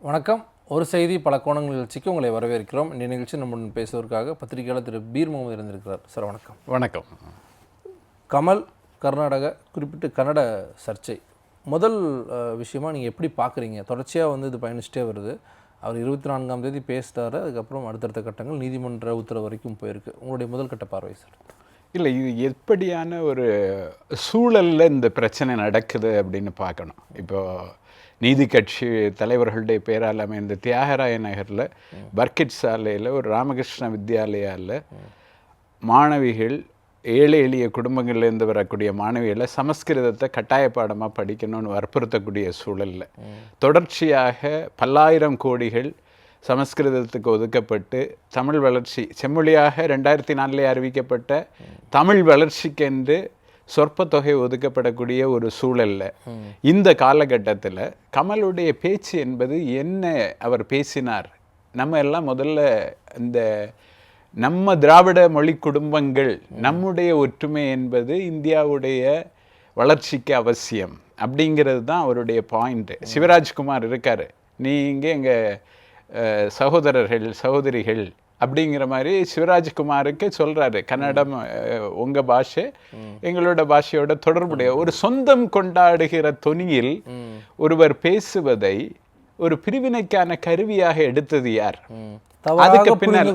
வணக்கம். ஒரு செய்தி பல கோணங்கள் நிகழ்ச்சிக்கு உங்களை வரவேற்கிறோம். இந்த நிகழ்ச்சி நம்முடன் பேசுவதற்காக பத்திரிகையாளர் திரு பீர் முகமது இருந்திருக்கிறார். சார் வணக்கம். வணக்கம். கமல் கர்நாடக குறிப்பிட்டு கன்னட சர்ச்சை முதல் விஷயமா நீங்கள் எப்படி பார்க்குறீங்க? தொடர்ச்சியாக இது பயணிச்சிட்டே வருது. அவர் 24ஆம் தேதி பேசிட்டாரு. அதுக்கப்புறம் அடுத்தடுத்த கட்டங்கள் நீதிமன்ற உத்தரவு வரைக்கும் போயிருக்கு. உங்களுடைய முதல் கட்ட பார்வை சார். இல்லை, இது எப்படியான ஒரு சூழலில் இந்த பிரச்சனை நடக்குது அப்படின்னு பார்க்கணும். இப்போது நீதி கட்சி தலைவர்களுடைய பேரால் அமைந்த தியாகராய நகரில் பர்கிட் சாலையில் ஒரு ராமகிருஷ்ண வித்யாலயாவில் மாணவிகள் ஏழை எளிய குடும்பங்கள்லேருந்து வரக்கூடிய மாணவிகளை சமஸ்கிருதத்தை கட்டாய பாடமாக படிக்கணும்னு வற்புறுத்தக்கூடிய சூழலில் தொடர்ச்சியாக பல்லாயிரம் கோடிகள் சமஸ்கிருதத்துக்கு ஒதுக்கப்பட்டு தமிழ் வளர்ச்சி செம்மொழியாக 2004 அறிவிக்கப்பட்ட தமிழ் வளர்ச்சிக்கென்று சொற்ப தொகை ஒதுக்கப்படக்கூடிய ஒரு சூழலில் இந்த காலகட்டத்தில் கமலுடைய பேச்சு என்பது என்ன அவர் பேசினார்? நம்ம எல்லாம் முதல்ல இந்த நம்ம திராவிட மொழி குடும்பங்கள் நம்முடைய ஒற்றுமை என்பது இந்தியாவுடைய வளர்ச்சிக்கு அவசியம் அப்படிங்கிறது தான் அவருடைய பாயிண்ட்டு. சிவராஜ்குமார் இருக்கார், நீங்கள் எங்கள் சகோதரர்கள் சகோதரிகள் அப்படிங்கிற மாதிரி சிவராஜ்குமாருக்கு சொல்கிறாரு. கன்னடம் உங்கள் பாஷை எங்களோட பாஷையோட தொடர்புடைய ஒரு சொந்தம் கொண்டாடுகிற தொனியில் ஒருவர் பேசுவதை ஒரு பிரிவினைக்கான கருவியாக எடுத்தது யார்? அதுக்கு பின்னர்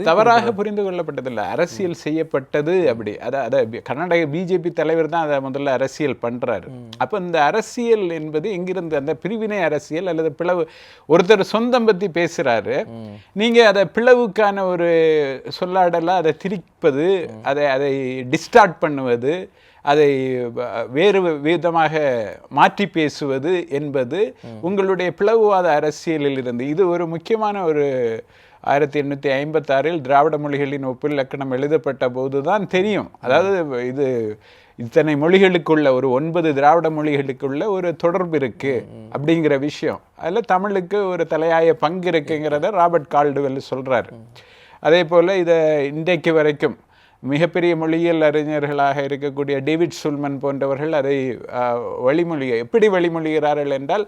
தவறாக புரிந்து கொள்ளப்பட்டதில்லை, அரசியல் செய்யப்பட்டது. அப்படி அதை கர்நாடக பிஜேபி தலைவர் தான் அதை முதல்ல அரசியல் பண்றாரு. அப்போ இந்த அரசியல் என்பது எங்கிருந்து அந்த பிரிவினை அரசியல் அல்லது பிளவு, ஒருத்தர் சொந்தம் பத்தி பேசுறாரு, நீங்க அதை பிளவுக்கான ஒரு சொல்லாடலாம் அதை திரிப்பது, அதை டிஸ்டார்ட் பண்ணுவது, அதை வேறு விதமாக மாற்றி பேசுவது என்பது உங்களுடைய பிளவுவாத அரசியலில் இருந்து இது ஒரு முக்கியமான ஒரு 1856 திராவிட மொழிகளின் ஒப்பிலக்கணம் எழுதப்பட்ட போது தான் தெரியும். அதாவது இது இத்தனை மொழிகளுக்குள்ள ஒரு 9 திராவிட மொழிகளுக்குள்ள ஒரு தொடர்பு இருக்கு அப்படிங்கிற விஷயம். அதில் தமிழுக்கு ஒரு தலையாய பங்கு இருக்குங்கிறத ராபர்ட் கால்டுவெல் சொல்றாரு. அதே போல் இதை இன்றைக்கு வரைக்கும் மிகப்பெரிய மொழியியல் அறிஞர்களாக இருக்கக்கூடிய டேவிட் சுல்மன் போன்றவர்கள் அதை எப்படி வழிமொழிகிறார்கள் என்றால்,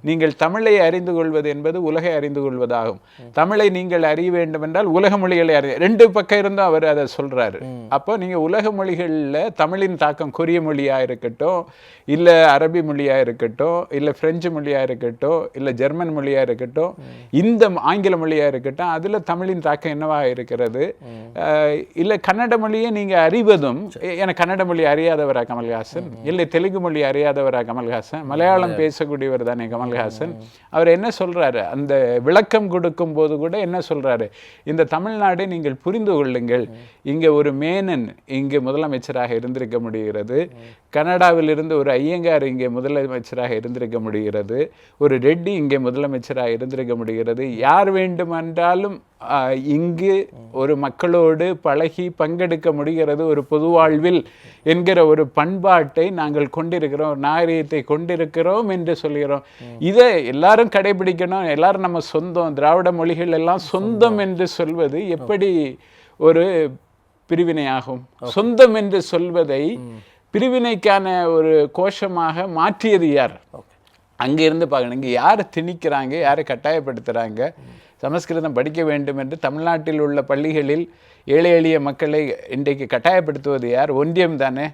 நீங்கள் தமிழை அறிந்து கொள்வது என்பது உலகை அறிந்து கொள்வதாகும். தமிழை நீங்கள் அறிய வேண்டும் என்றால் உலக மொழிகளை ரெண்டு பக்கம் இருந்தும் அவர் அதை சொல்றாரு. அப்போ நீங்கள் உலக மொழிகளில் தமிழின் தாக்கம் கொரிய மொழியாக இருக்கட்டும், இல்லை அரபி மொழியாக இருக்கட்டும், இல்லை பிரெஞ்சு மொழியாக இருக்கட்டும், இல்லை ஜெர்மன் மொழியாக இருக்கட்டும், இந்த ஆங்கில மொழியாக இருக்கட்டும், அதில் தமிழின் தாக்கம் என்னவாக இருக்கிறது? இல்லை கன்னட மொழியை நீங்க அறிவதும், எனக்கு கன்னட மொழி அறியாதவரா கமல்ஹாசன்? இல்லை தெலுங்கு மொழி அறியாதவரா கமல்ஹாசன்? மலையாளம் பேசக்கூடியவர் தானே கமல்ஹாசன்? அவர் என்ன சொல்றாரு அந்த விளக்கம் கொடுக்கும் போது கூட என்ன சொல்றாரு? இந்த தமிழ்நாடை நீங்கள் புரிந்து கொள்ளுங்கள், இங்க ஒரு மேனன் இங்கு முதலமைச்சராக இருந்திருக்க முடிகிறது, கனடாவில் இருந்து ஒரு ஐயங்கார் இங்கே முதலமைச்சராக இருந்திருக்க முடிகிறது, ஒரு ரெட்டி இங்கே முதலமைச்சராக இருந்திருக்க முடிகிறது, யார் வேண்டுமென்றாலும் இங்கு ஒரு மக்களோடு பழகி பங்கெடுக்க முடிகிறது ஒரு பொது வாழ்வில் என்கிற ஒரு பண்பாட்டை நாங்கள் கொண்டிருக்கிறோம், நாகரிகத்தை கொண்டிருக்கிறோம் என்று சொல்கிறோம். இதை எல்லாரும் கடைபிடிக்கணும், எல்லாரும் நம்ம சொந்தம், திராவிட மொழிகள் எல்லாம் சொந்தம் என்று சொல்வது எப்படி ஒரு பிரிவினையாகும்? சொந்தம் என்று சொல்வதை பிரிவினைக்கான ஒரு கோஷமாக மாற்றியது யார்? அங்கிருந்து பார்க்கணும். இங்கே யாரை திணிக்கிறாங்க, யாரை கட்டாயப்படுத்துகிறாங்க? சமஸ்கிருதம் படிக்க வேண்டும் என்று தமிழ்நாட்டில் உள்ள பள்ளிகளில் ஏழை எளிய மக்களை இன்றைக்கு கட்டாயப்படுத்துவது யார்? ஒன்றியம் தானே.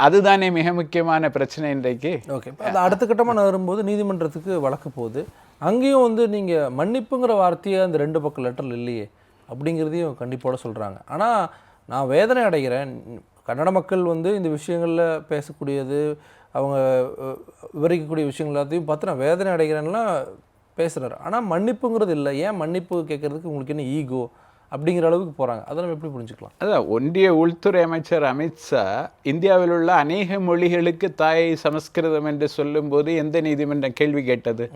அதுதானே மிக முக்கியமான பிரச்சனை இன்றைக்கு. ஓகே, அது அடுத்த கட்டமாக வரும்போது நீதிமன்றத்துக்கு வழக்கு போகுது. அங்கேயும் நீங்கள் மன்னிப்புங்கிற வார்த்தையை அந்த 2 பக்கம் லெட்டரில் இல்லையே அப்படிங்கிறதையும் கண்டிப்போட சொல்கிறாங்க. ஆனால் நான் வேதனை அடைகிறேன். கன்னட மக்கள் இந்த விஷயங்களில் பேசக்கூடியது, அவங்க விவரிக்கக்கூடிய விஷயங்கள் எல்லாத்தையும் பார்த்து நான் வேதனை அடைகிறேன்லாம் பேசுகிறாரு. ஆனால் மன்னிப்புங்கிறது இல்லை. ஏன் மன்னிப்பு கேட்குறதுக்கு உங்களுக்கு என்ன ஈகோ அப்படிங்கிற அளவுக்கு போகிறாங்க? அதெல்லாம் எப்படி புரிஞ்சுக்கலாம்? அதான் ஒன்றிய உள்துறை அமைச்சர் அமித்ஷா இந்தியாவில் உள்ள அநேக மொழிகளுக்கு தாய் சமஸ்கிருதம் என்று சொல்லும்போது எந்த நீதிமன்றம் கேள்வி கேட்டது?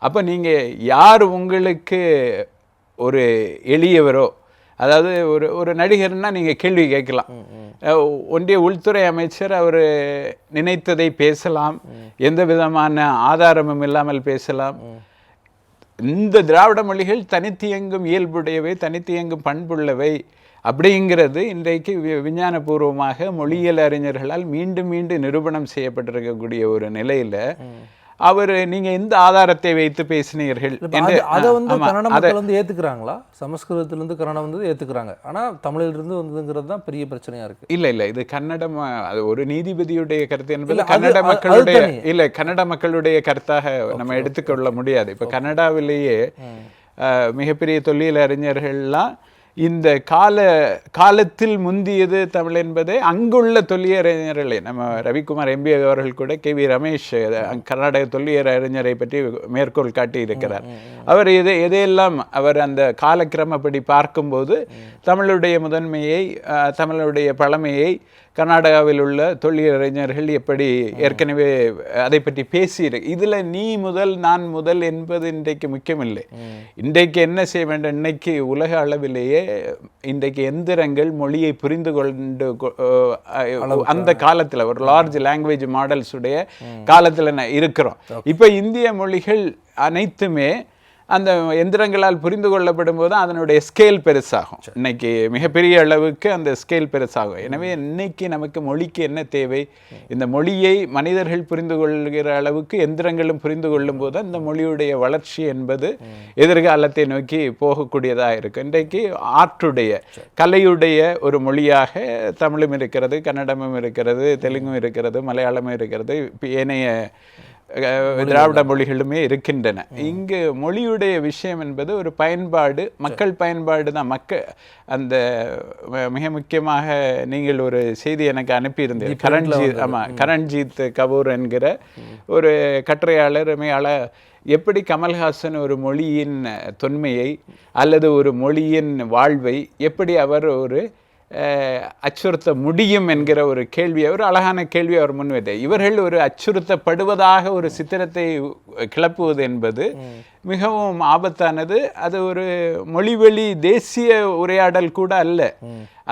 அப்போ நீங்கள் யார் உங்களுக்கு ஒரு எளியவரோ, அதாவது ஒரு நடிகர்னா நீங்கள் கேள்வி கேட்கலாம். ஒன்றிய உள்துறை அமைச்சர் அவர் நினைத்ததை பேசலாம், எந்த விதமான ஆதாரமும் இல்லாமல் பேசலாம். இந்த திராவிட மொழிகள் தனித்தியங்கும் இயல்புடையவை, தனித்தியங்கும் பண்புள்ளவை அப்படிங்கிறது இன்றைக்கு விஞ்ஞானபூர்வமாக மொழியியல் அறிஞர்களால் மீண்டும் மீண்டும் நிரூபணம் செய்யப்பட்டிருக்கக்கூடிய ஒரு நிலையில் நீங்க எந்த ஆதாரத்தை வைத்து பேசினீர்கள் என்று அதை வந்து கன்னட மக்கள் வந்து ஏத்துக்கிறாங்களா? சமஸ்கிருதத்திலிருந்து கன்னடம் வந்து ஏத்துக்கிறாங்க, ஆனா தமிழிலிருந்து வந்ததுங்கிறது தான் பெரிய பிரச்சனையா இருக்கு. இல்ல இது கன்னடம், அது ஒரு நீதிபதியுடைய கருத்து என்பது கன்னட மக்களுடைய கன்னட மக்களுடைய கருத்தாக நம்ம எடுத்துக்கொள்ள முடியாது. இப்ப கன்னடாவிலேயே மிகப்பெரிய தொல்லியல் அறிஞர்கள்லாம் இந்த காலத்தில் முந்தியது தமிழ் என்பதை அங்குள்ள தொல்லியறிஞர்களே, நம்ம ரவிக்குமார் எம்பி அவர்கள் கூட KV ரமேஷ் கர்நாடக தொல்லியல் அறிஞரை பற்றி மேற்கோள் காட்டி இருக்கிறார். அவர் எதையெல்லாம் அவர் அந்த காலக்கிரமப்படி பார்க்கும்போது தமிழுடைய முதன்மையை, தமிழுடைய பழமையை கர்நாடகாவில் உள்ள தொல்லியல் அறிஞர்கள் எப்படி ஏற்கனவே அதை பற்றி பேசியிருக்கு. இதில் நீ முதல் நான் முதல் என்பது இன்றைக்கு முக்கியமில்லை. இன்றைக்கு என்ன செய்ய வேண்டும், இன்னைக்கு உலக அளவிலேயே இன்றைக்கு எந்திரங்கள் மொழியை புரிந்து கொண்டு அந்த காலத்தில் ஒரு லார்ஜ் லாங்குவேஜ் மாடல்ஸ் உடைய காலத்தில் இருக்கிறோம். இப்போ இந்திய மொழிகள் அனைத்துமே அந்த எந்திரங்களால் புரிந்து கொள்ளப்படும் போது அதனுடைய ஸ்கேல் பெருசாகும். இன்னைக்கு மிகப்பெரிய அளவுக்கு அந்த ஸ்கேல் பெருசாகும். எனவே இன்னைக்கு நமக்கு மொழிக்கு என்ன தேவை, இந்த மொழியை மனிதர்கள் புரிந்து கொள்கிற அளவுக்கு எந்திரங்களும் புரிந்து கொள்ளும் போது அந்த மொழியுடைய வளர்ச்சி என்பது எதிர்காலத்தை நோக்கி போகக்கூடியதாக இருக்கும். இன்றைக்கு ஆர்ட்டுடைய கலையுடைய ஒரு மொழியாக தமிழும் இருக்கிறது, கன்னடமும் இருக்கிறது, தெலுங்கும் இருக்கிறது, மலையாளமும் இருக்கிறது, ஏனைய திராவிட மொழிகளுமே இருக்கின்றன. இங்கு மொழியுடைய விஷயம் என்பது ஒரு பயன்பாடு, மக்கள் பயன்பாடு தான். அந்த மிக முக்கியமாக நீங்கள் ஒரு செய்தி எனக்கு அனுப்பியிருந்தீர்கள். கரண்ஜீத் கபூர் என்கிற ஒரு கட்டுரையாளர் எப்படி கமல்ஹாசன் ஒரு மொழியின் தொன்மையை அல்லது ஒரு மொழியின் வாழ்வை எப்படி அவர் ஒரு அச்சுறுத்த முடியும் என்கிற ஒரு கேள்வியை, ஒரு அழகான கேள்வி அவர் முன்வைத்தார். இவர்கள் ஒரு அச்சுறுத்தப்படுவதாக ஒரு சித்திரத்தை கிளப்புவது என்பது மிகவும் ஆபத்தானது. அது ஒரு மொழிவெளி தேசிய உரையாடல் கூட அல்ல.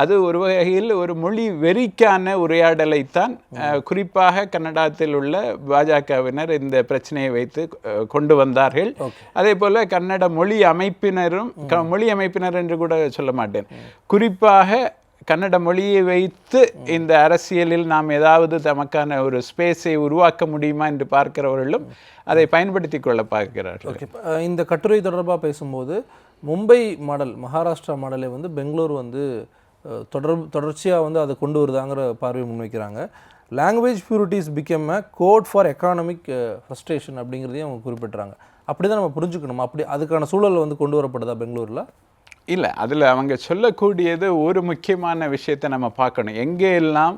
அது ஒரு வகையில் ஒரு மொழி வெறிக்கான உரையாடலைத்தான் குறிப்பாக கன்னடத்தில் உள்ள பாஜகவினர் இந்த பிரச்சனையை வைத்து கொண்டு வந்தார்கள். அதே போல கன்னட மொழி அமைப்பினர் என்று கூட சொல்ல மாட்டேன், குறிப்பாக கன்னட மொழியை வைத்து இந்த அரசியலில் நாம் ஏதாவது தமக்கான ஒரு ஸ்பேஸை உருவாக்க முடியுமா என்று பார்க்கிறவர்களும் அதை பயன்படுத்தி கொள்ள பார்க்கிறார்கள். இந்த கட்டுரை தொடர்பாக பேசும்போது மும்பை மாடல், மகாராஷ்டிரா மாடலை வந்து பெங்களூர் வந்து தொடர்ச்சியாக வந்து அதை கொண்டு வருதாங்கிற பார்வையை முன்வைக்கிறாங்க. Language purities become a code for economic frustration அப்படிங்கிறதையும் அவங்க குறிப்பிட்றாங்க. அப்படி தான் நம்ம புரிஞ்சுக்கணுமா? அப்படி அதுக்கான சூழல் வந்து கொண்டு வரப்படுதா பெங்களூரில்? இல்லை, அதில் அவங்க சொல்லக்கூடியது ஒரு முக்கியமான விஷயத்தை நம்ம பார்க்கணும். எங்கே எல்லாம்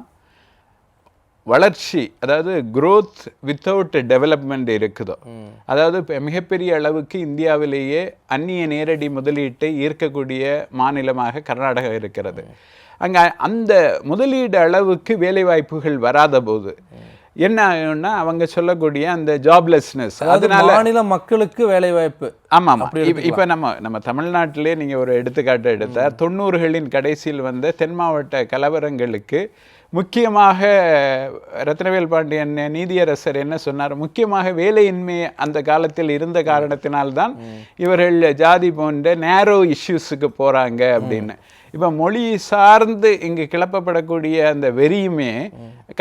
வளர்ச்சி, அதாவது growth வித்தவுட் டெவலப்மெண்ட் இருக்குதோ, அதாவது மிகப்பெரிய அளவுக்கு இந்தியாவிலேயே அந்நிய நேரடி முதலீட்டை ஈர்க்கக்கூடிய மாநிலமாக கர்நாடகா இருக்கிறது. அங்கே அந்த முதலீடு அளவுக்கு வேலைவாய்ப்புகள் வராத போது என்ன ஆகும்னா அவங்க சொல்லக்கூடிய அந்த ஜாப்லெஸ்னஸ், அதனால மாநில மக்களுக்கு வேலை வாய்ப்பு. ஆமாம், இப்போ நம்ம தமிழ்நாட்டிலே நீங்கள் ஒரு எடுத்துக்காட்டு எடுத்தால் 90களின் கடைசியில் வந்த தென் மாவட்ட கலவரங்களுக்கு முக்கியமாக ரத்னவேல் பாண்டியன் நீதியரசர் என்ன சொன்னார், முக்கியமாக வேலையின்மை அந்த காலத்தில் இருந்த காரணத்தினால்தான் இவர்கள் ஜாதி போன்ற நேரோ இஷ்யூஸுக்கு போகிறாங்க அப்படின்னு. இப்போ மொழி சார்ந்து இங்கு கிளப்பப்படக்கூடிய அந்த வெறியுமே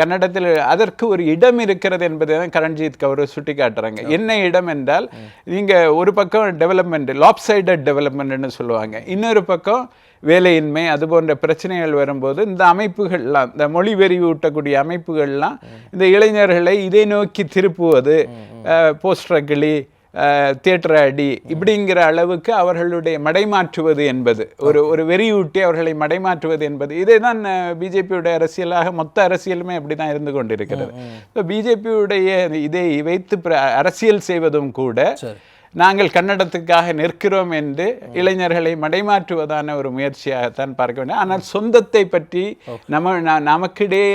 கன்னடத்தில் அதற்கு ஒரு இடம் இருக்கிறது என்பதை தான் கரண்ஜீத் கவுர் சுட்டி காட்டுறாங்க. என்ன இடம் என்றால், நீங்கள் ஒரு பக்கம் டெவலப்மெண்ட், லாப்சைடட் டெவலப்மெண்ட்னு சொல்லுவாங்க, இன்னொரு பக்கம் வேலையின்மை, அது போன்ற பிரச்சனைகள் வரும்போது இந்த அமைப்புகள்லாம், இந்த மொழி வெறி ஊட்டக்கூடிய அமைப்புகள்லாம் இந்த இளைஞர்களை இதை நோக்கி திருப்புவது, போஸ்டர் கிளி, தியேட்டர் அடி இப்படிங்கிற அளவுக்கு அவர்களுடைய மடைமாற்றுவது என்பது, ஒரு வெறியூட்டி அவர்களை மடைமாற்றுவது என்பது, இதை தான் பிஜேபியுடைய அரசியலாக மொத்த அரசியலுமே அப்படி தான் இருந்து கொண்டிருக்கிறது. இப்போ பிஜேபியுடைய இதை வைத்து அரசியல் செய்வதும் கூட நாங்கள் கன்னடத்துக்காக நிற்கிறோம் என்று இளைஞர்களை மடைமாற்றுவதான ஒரு முயற்சியாகத்தான் பார்க்க வேண்டும். ஆனால் சொந்தத்தை பற்றி நமக்கிடையே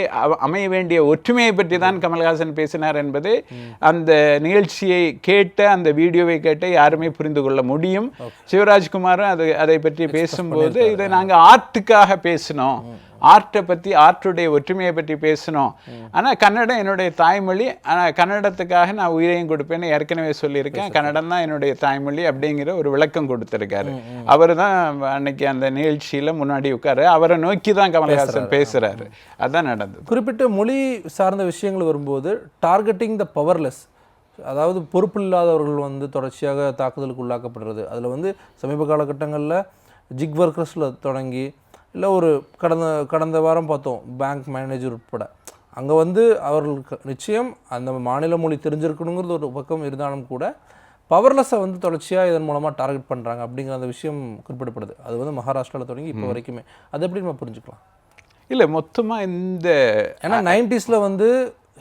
அமைய வேண்டிய ஒற்றுமையை பற்றி தான் கமல்ஹாசன் பேசினார் என்பது அந்த நிகழ்ச்சியை கேட்ட, அந்த வீடியோவை கேட்ட யாருமே புரிந்து கொள்ள முடியும். சிவராஜ்குமாரும் அதை பற்றி பேசும்போது இதை நாங்கள் ஆர்ட்டுக்காக பேசினோம், ஆர்ட்டை பற்றி, ஆர்ட்டுடைய ஒற்றுமையை பற்றி பேசணும், ஆனால் கன்னடம் என்னுடைய தாய்மொழி, ஆனால் கன்னடத்துக்காக நான் உயிரையும் கொடுப்பேன்னு ஏற்கனவே சொல்லியிருக்கேன், கன்னடம் தான் என்னுடைய தாய்மொழி அப்படிங்கிற ஒரு விளக்கம் கொடுத்துருக்காரு. அவர் தான் அன்னைக்கு அந்த நிகழ்ச்சியில் முன்னாடி உட்காரு, அவரை நோக்கி தான் கமல்ஹாசன் பேசுகிறாரு. அதுதான் நடந்தது. குறிப்பிட்ட மொழி சார்ந்த விஷயங்கள் வரும்போது டார்கெட்டிங் த பவர்லெஸ், அதாவது பொறுப்பு இல்லாதவர்கள் வந்து தொடர்ச்சியாக தாக்குதலுக்கு உள்ளாக்கப்படுறது. அதில் வந்து சமீப காலகட்டங்களில் ஜிக் ஒர்க்கர்ஸில் தொடங்கி இல்லை ஒரு கடந்த வாரம் பார்த்தோம் பேங்க் மேனேஜர் உட்பட அங்கே வந்து அவர்களுக்கு நிச்சயம் அந்த மாநில மொழி தெரிஞ்சிருக்கணுங்கிறது ஒரு பக்கம் இருந்தாலும் கூட பவர்லெஸ்ஸை வந்து தொடர்ச்சியாக இதன் மூலமாக டார்கெட் பண்ணுறாங்க அப்படிங்கிற அந்த விஷயம் குறிப்பிடப்படுது. அது வந்து மகாராஷ்டிராவில் தொடங்கி இப்போ வரைக்குமே அது எப்படி நம்ம புரிஞ்சுக்கலாம்? இல்லை மொத்தமாக இந்த ஏன்னா 90s வந்து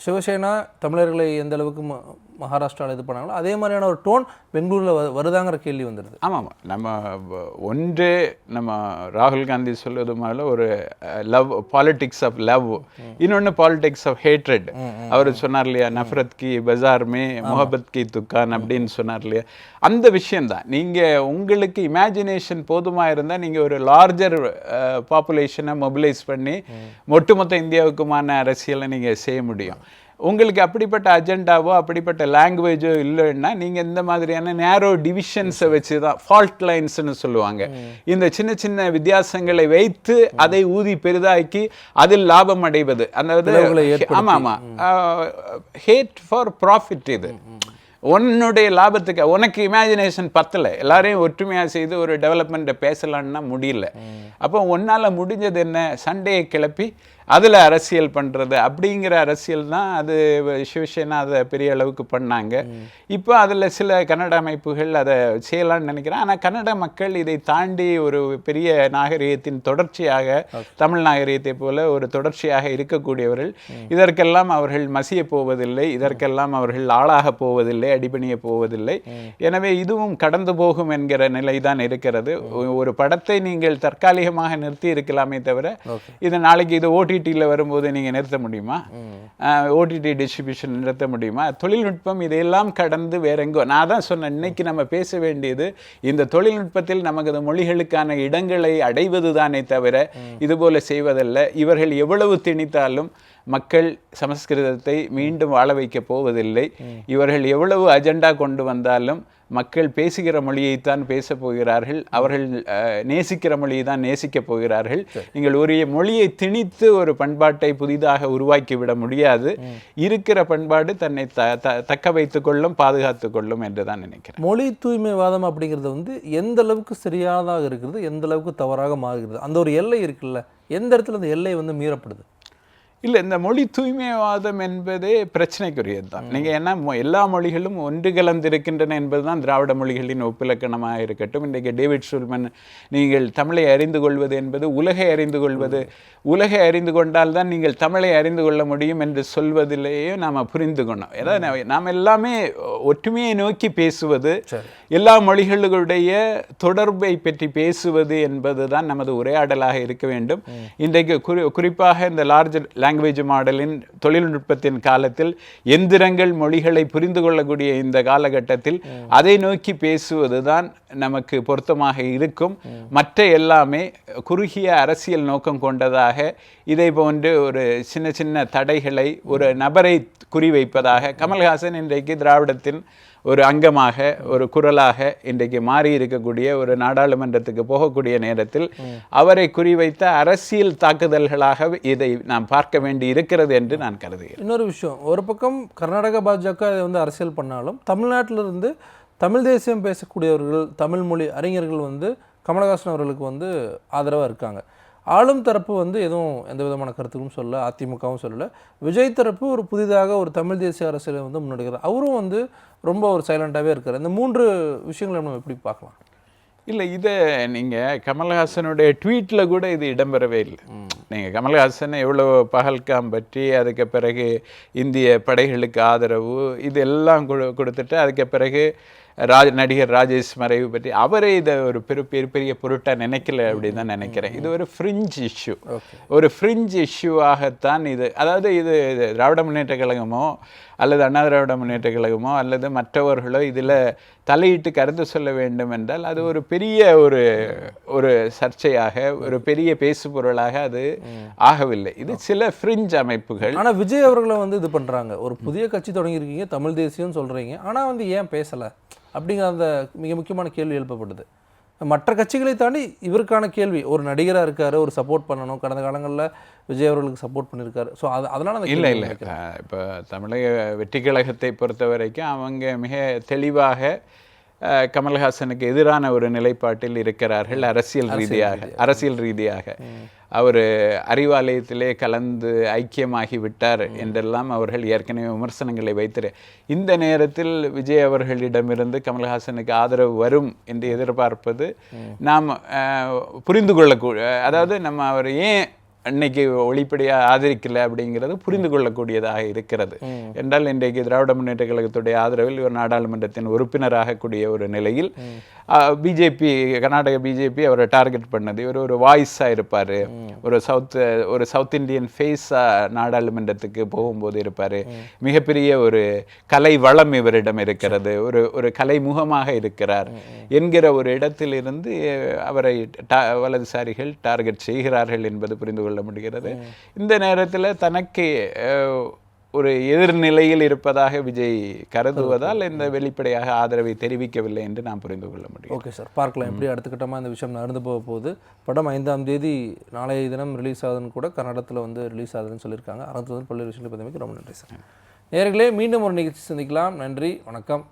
சிவசேனா தமிழர்களை எந்த அளவுக்கு மகாராஷ்டிராவில் இது பண்ணாங்களோ அதே மாதிரியான ஒரு டோன் பெங்களூரில் வருதாங்கிற கேள்வி வந்துடுது. ஆமாம், நம்ம ஒன்று நம்ம ராகுல் காந்தி சொல்வது மாதிரி ஒரு லவ், பாலிடிக்ஸ் ஆஃப் லவ், இன்னொன்று பாலிடிக்ஸ் ஆஃப் ஹேட்ரட். அவர் சொன்னார் இல்லையா, நஃபரத் கி பஜார்மே முஹபத் கி துக்கான் அப்படின்னு சொன்னார் இல்லையா, அந்த விஷயந்தான். நீங்கள் உங்களுக்கு இமேஜினேஷன் போதுமாக இருந்தால் நீங்கள் ஒரு லார்ஜர் பாப்புலேஷனை மொபிலைஸ் பண்ணி ஒட்டுமொத்த இந்தியாவுக்குமான அரசியலை நீங்கள் செய்ய முடியும். உங்களுக்கு அப்படிப்பட்ட அஜெண்டாவோ அப்படிப்பட்ட லாங்குவேஜோ இல்லைன்னா நீங்கள் இந்த மாதிரியான நேரோ டிவிஷன்ஸை வச்சு தான், ஃபால்ட் லைன்ஸ்னு சொல்லுவாங்க, இந்த சின்ன சின்ன வித்தியாசங்களை வைத்து அதை ஊதி பெரிதாக்கி அதில் லாபம் அடைவது. அதாவது ஆமாம் ஹேட் ஃபார் ப்ராஃபிட். இது உன்னுடைய லாபத்துக்கு உனக்கு இமேஜினேஷன் பத்தலை, எல்லாரையும் ஒற்றுமையாக செய்து ஒரு டெவலப்மெண்ட்டை பேசலான்னா முடியல. அப்போ உன்னால் முடிஞ்சது என்ன, சண்டையை கிளப்பி அதில் அரசியல் பண்ணுறது அப்படிங்கிற அரசியல் தான். அது சிவசேனா அதை பெரிய அளவுக்கு பண்ணாங்க. இப்போ அதில் சில கன்னட அமைப்புகள் அதை செய்யலான்னு நினைக்கிறேன். ஆனால் கன்னட மக்கள் இதை தாண்டி ஒரு பெரிய நாகரிகத்தின் தொடர்ச்சியாக, தமிழ் நாகரிகத்தை போல ஒரு தொடர்ச்சியாக இருக்கக்கூடியவர்கள். இதற்கெல்லாம் அவர்கள் மசிய போவதில்லை, இதற்கெல்லாம் அவர்கள் ஆளாக போவதில்லை, அடிபணிய போவதில்லை. எனவே இதுவும் கடந்து போகும் என்கிற நிலை தான் இருக்கிறது. ஒரு படத்தை நீங்கள் தற்காலிகமாக நிறுத்தி இருக்கலாமே தவிர இது நாளைக்கு இது ஓடிடியில் வரும்போது நீங்கள் நிறுத்த முடியுமா? ஓடிடி டிஸ்ட்ரிபியூஷன் நிறுத்த முடியுமா? தொழில்நுட்பம் இதையெல்லாம் கடந்து வேற எங்கோ. நான் தான் சொன்னேன், இன்னைக்கு நம்ம பேச வேண்டியது இந்த தொழில்நுட்பத்தில் நமது மொழிகளுக்கான இடங்களை அடைவது தானே தவிர இதுபோல செய்வதல்ல. இவர்கள் எவ்வளவு திணித்தாலும் மக்கள் சமஸ்கிருதத்தை மீண்டும் வாழ வைக்கப் போவதில்லை. இவர்கள் எவ்வளவு அஜெண்டா கொண்டு வந்தாலும் மக்கள் பேசுகிற மொழியைத்தான் பேச போகிறார்கள், அவர்கள் நேசிக்கிற மொழியை தான் நேசிக்கப் போகிறார்கள். நீங்கள் ஒரு மொழியை திணித்து ஒரு பண்பாட்டை புதிதாக உருவாக்கிவிட முடியாது. இருக்கிற பண்பாடு தன்னை தக்க வைத்துக் கொள்ளும், பாதுகாத்து கொள்ளும் என்று தான் நினைக்கிறேன். மொழி தூய்மைவாதம் அப்படிங்கிறது வந்து எந்த அளவுக்கு சரியானதாக இருக்கிறது, எந்த அளவுக்கு தவறாக மாறுகிறது, அந்த ஒரு எல்லை இருக்குல்ல, எந்த இடத்துல அந்த எல்லை வந்து மீறப்படுது? இல்லை, இந்த மொழி தூய்மைவாதம் என்பதே பிரச்சனைக்குரியது தான். நீங்கள் என்ன எல்லா மொழிகளும் ஒன்று கலந்திருக்கின்றன என்பது தான் திராவிட மொழிகளின் ஒப்பிலக்கணமாக இருக்கட்டும். இன்றைக்கு டேவிட் ஷுல்மன், நீங்கள் தமிழை அறிந்து கொள்வது என்பது உலகை அறிந்து கொள்வது, உலகை அறிந்து கொண்டால் தான் நீங்கள் தமிழை அறிந்து கொள்ள முடியும் என்று சொல்வதிலேயே நாம் புரிந்து கொண்டோம். ஏதாவது நாம் எல்லாமே ஒற்றுமையை நோக்கி பேசுவது, எல்லா மொழிகளுடைய தொடர்பை பற்றி பேசுவது என்பது தான் நமது உரையாடலாக இருக்க வேண்டும். இன்றைக்கு குறிப்பாக இந்த லார்ஜ் லாங்குவேஜ் மாடலின் தொழில்நுட்பத்தின் காலத்தில், எந்திரங்கள் மொழிகளை புரிந்து கொள்ளக்கூடிய இந்த காலகட்டத்தில் அதை நோக்கி பேசுவது தான் நமக்கு பொருத்தமாக இருக்கும். மற்ற எல்லாமே குறுகிய அரசியல் நோக்கம் கொண்டதாக, இதை போன்று ஒரு சின்ன சின்ன தடைகளை ஒரு நபரை குறிவைப்பதாக, கமல்ஹாசன் இன்றைக்கு திராவிடத்தின் ஒரு அங்கமாக, ஒரு குரலாக இன்றைக்கு மாறி இருக்கக்கூடிய ஒரு நாடாளுமன்றத்துக்கு போகக்கூடிய நேரத்தில் அவரை குறிவைத்த அரசியல் தாக்குதல்களாக இதை நாம் பார்க்க வேண்டி இருக்கிறது என்று நான் கருதுகிறேன். இன்னொரு விஷயம், ஒரு பக்கம் கர்நாடக பாஜக இதை வந்து அரசியல் பண்ணாலும் தமிழ்நாட்டிலிருந்து தமிழ் தேசியம் பேசக்கூடியவர்கள், தமிழ் மொழி அறிஞர்கள் வந்து கமலஹாசன் அவர்களுக்கு வந்து ஆதரவாக இருக்காங்க. ஆளும் தரப்பு வந்து எதுவும் எந்த விதமான கருத்துக்கும் சொல்ல, அதிமுகவும் சொல்லலை. விஜய் தரப்பு ஒரு புதிதாக ஒரு தமிழ் தேசிய அரசியலை வந்து முன்னெடுக்கிறார். அவரும் வந்து ரொம்ப ஒரு சைலண்டாகவே இருக்கார். இந்த மூன்று விஷயங்களை நம்ம எப்படி பார்க்கலாம்? இல்லை, இதை நீங்கள் கமல்ஹாசனுடைய ட்வீட்டில் கூட இது இடம்பெறவே இல்லை. நீங்கள் கமல்ஹாசனை எவ்வளோ பகல்காம் பற்றி, அதுக்கு பிறகு இந்திய படைகளுக்கு ஆதரவு, இது எல்லாம் கொடுத்துட்டு அதுக்கு பிறகு நடிகர் ராஜேஷ் மறைவு பற்றி அவரே இதை ஒரு பெரிய பொருட்டாக நினைக்கல அப்படின்னு தான் நினைக்கிறேன். இது ஒரு ஃப்ரிஞ்ச் இஷ்யூ, ஒரு ஃப்ரிஞ்ச் இஷ்யூவாகத்தான் இது. அதாவது இது திராவிட முன்னேற்ற கழகமோ அல்லது அண்ணா திராவிட முன்னேற்ற கழகமோ அல்லது மற்றவர்களோ இதில் தலையிட்டு கருத்து சொல்ல வேண்டும் என்றால் அது ஒரு பெரிய ஒரு சர்ச்சையாக, ஒரு பெரிய பேசு பொருளாக அது ஆகவில்லை. இது சில ஃப்ரிஞ்ச் அமைப்புகள். ஆனால் விஜய் அவர்களை வந்து இது பண்ணுறாங்க. ஒரு புதிய கட்சி தொடங்கியிருக்கீங்க, தமிழ் தேசியம்னு சொல்கிறீங்க, ஆனால் வந்து ஏன் பேசலை அப்படிங்கிற அந்த மிக முக்கியமான கேள்வி எழுப்பப்படுது. மற்ற கட்சிகளை தாண்டி இவருக்கான கேள்வி, ஒரு நடிகராக இருக்காரு, ஒரு சப்போர்ட் பண்ணணும், கடந்த காலங்களில் விஜய் அவர்களுக்கு சப்போர்ட் பண்ணியிருக்காரு. ஸோ அதனால அந்த இல்லை கேள்வி இல்லை வைக்கிறேன். இப்போ தமிழக வெற்றி கழகத்தை பொறுத்த வரைக்கும் அவங்க மிக தெளிவாக கமல்ஹாசனுக்கு எதிரான ஒரு நிலைப்பாட்டில் இருக்கிறார்கள். அரசியல் ரீதியாக அவர் அறிவாலயத்திலே கலந்து ஐக்கியமாகி விட்டார் என்றெல்லாம் அவர்கள் ஏற்கனவே விமர்சனங்களை வைத்திரு. இந்த நேரத்தில் விஜய் அவர்களிடமிருந்து கமல்ஹாசனுக்கு ஆதரவு வரும் என்று எதிர்பார்ப்பது நாம் புரிந்து கொள்ளக்கூடிய, அதாவது நம்ம அவர் ஏன் அன்னைக்கு ஒளிப்படியாக ஆதரிக்கல அப்படிங்கிறது புரிந்து கொள்ளக்கூடியதாக இருக்கிறது. என்றால் இன்றைக்கு திராவிட முன்னேற்ற கழகத்துடைய ஆதரவில் இவர் நாடாளுமன்றத்தின் உறுப்பினராக கூடிய ஒரு நிலையில் பிஜேபி, கர்நாடக பிஜேபி அவரை டார்கெட் பண்ணது. இவர் ஒரு வாய்ஸாக இருப்பார், ஒரு சவுத் இந்தியன் ஃபேஸாக நாடாளுமன்றத்துக்கு போகும்போது இருப்பார். மிகப்பெரிய ஒரு கலை வளம் இவரிடம் இருக்கிறது, ஒரு கலை முகமாக இருக்கிறார் என்கிற ஒரு இடத்திலிருந்து அவரை வலதுசாரிகள் டார்கெட் செய்கிறார்கள் என்பது புரிந்து கொள்ள முடிகிறது. இந்த நேரத்தில் தனக்கு ஒரு எதிர்நிலையில் இருப்பதாக விஜய் கருதுவதால் இந்த வெளிப்படையாக ஆதரவை தெரிவிக்கவில்லை என்று நாம் புரிந்து கொள்ள முடியும். ஓகே சார், பார்க்கலாம் எப்படி அடுத்த கட்டமாக இந்த விஷயம் நடந்து போக போகுது. படம் 5ஆம் தேதி நாளைய தினம் ரிலீஸ் ஆகுதுன்னு கூட கன்னடத்தில் வந்து ரிலீஸ் ஆகுதுன்னு சொல்லியிருக்காங்க. அரசு பல்வேறு விஷயங்களை பற்றி ரொம்ப நன்றி சார். நேயர்களே, மீண்டும் ஒரு நிகழ்ச்சி சந்திக்கலாம். நன்றி, வணக்கம்.